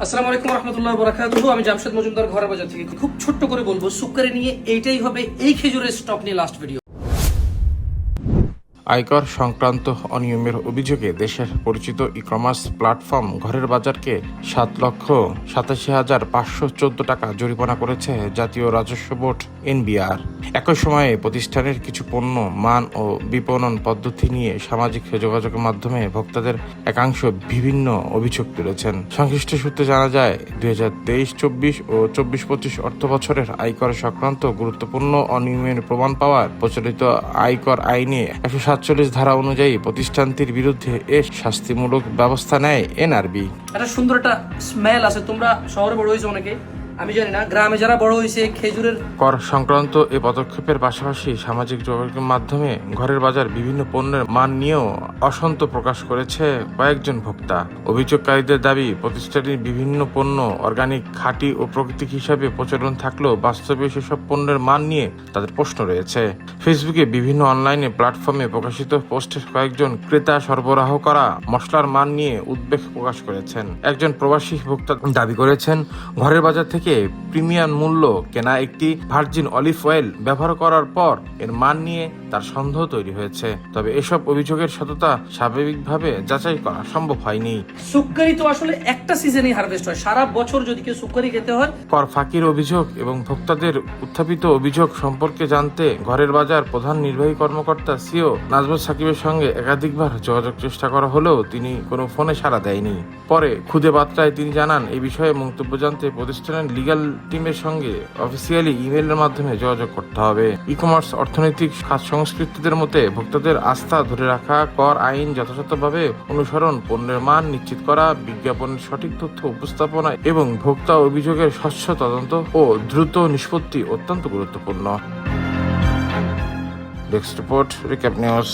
আসসালামু আলাইকুম রহমতুল্লাহ বরাকাতুহু। আমি জামশেদ মজুমদার ঘরের বাজার থেকে খুব ছোট্ট করে বলবো, সুক্কারি নিয়ে এইটাই হবে এই খেজুরের স্টক নিয়ে লাস্ট ভিডিও। আয়কর সংক্রান্ত অনিয়মের অভিযোগে দেশের পরিচিত ই কমার্স প্ল্যাটফর্ম ঘরের বাজারকে 7,87,514 টাকা জরিমানা করেছে জাতীয় রাজস্ব বোর্ড NBR। একই সময়ে প্রতিষ্ঠানের কিছু পণ্য মান ও বিপণন পদ্ধতি নিয়ে সামাজিক যোগাযোগের মাধ্যমে ভোক্তাদের একাংশ বিভিন্ন অভিযোগ তুলেছেন। সংশ্লিষ্ট সূত্রে জানা যায়, 2023-24 ও 24-25 অর্থ বছরের আয়কর সংক্রান্ত গুরুত্বপূর্ণ অনিয়মের প্রমাণ পাওয়ার প্রচলিত আয়কর আইনে 147 ধারা অনুযায়ী প্রতিষ্ঠানটির বিরুদ্ধে শাস্তিমূলক ব্যবস্থা নেয় NRB। একটা সুন্দর একটা স্মেল আছে। তোমরা শহরে বড় হয়েছে অনেকে, আমি জানি না, গ্রামে যারা বড় হয়েছে খেজুরের কর সংক্রান্ত এ পদক্ষেপের পাশাপাশি সামাজিক যোগাযোগের মাধ্যমে ঘরের বাজার বিভিন্ন পণ্যের মান নিয়েও অসন্তোষ প্রকাশ করেছে কয়েকজন ভোক্তা। অভিযোগকারীদের দাবি, প্রতিষ্ঠানটির বিভিন্ন পণ্য অর্গানিক, খাঁটি ও প্রাকৃতিক হিসাবে প্রচলন থাকলেও বাস্তবে সেসব পণ্যের মান নিয়ে তাদের প্রশ্ন রয়েছে। ফেসবুকে বিভিন্ন অনলাইনে প্ল্যাটফর্মে প্রকাশিত পোস্টে কয়েকজন ক্রেতা সরবরাহ করা মশলার মান নিয়ে উদ্বেগ প্রকাশ করেছেন। একজন প্রবাসী ভোক্তা দাবি করেছেন, ঘরের বাজার থেকে প্রিমিয়াম মূল্য কেনা একটি ভার্জিন অলিভ অয়েল ব্যবহার করার পর এর মান নিয়ে তার সন্দেহ তৈরি হয়েছে। তবে এসব অভিযোগের সততা স্বাভাবিকভাবে যাচাই করা সম্ভব হয়নি। সুক্কারি তো আসলে একটা সিজনেই হারভেস্ট হয়, সারা বছর যদি কেউ সুক্কারি খেতে হয়। কর ফাঁকির অভিযোগ এবং ভোক্তাদের উত্থাপিত অভিযোগ সম্পর্কে জানতে ঘরের বাজার প্রধান নির্বাহী কর্মকর্তা CEO নাজমুল সাকিবের সঙ্গে একাধিকবার যোগাযোগ চেষ্টা করা হলেও তিনি কোনো ফোনে সাড়া দেয়নি। পরে খুদে বার্তায় তিনি জানান, এই বিষয়ে মন্তব্য জানতে প্রতিষ্ঠানের লিগ্যাল টিমের সঙ্গে অফিসিয়ালি ইমেইলের মাধ্যমে যোগাযোগ করতে হবে। ই কমার্স অর্থনৈতিক খাত সংস্কৃতিদের মতে ভোক্তাদের আস্থা ধরে রাখা, কর আইন যথাযথভাবে অনুসরণ, পণ্যের মান নিশ্চিত করা, বিজ্ঞাপনের সঠিক তথ্য উপস্থাপনা এবং ভোক্তা অভিযোগের স্বচ্ছ তদন্ত ও দ্রুত নিষ্পত্তি অত্যন্ত গুরুত্বপূর্ণ। Desk report, recap news.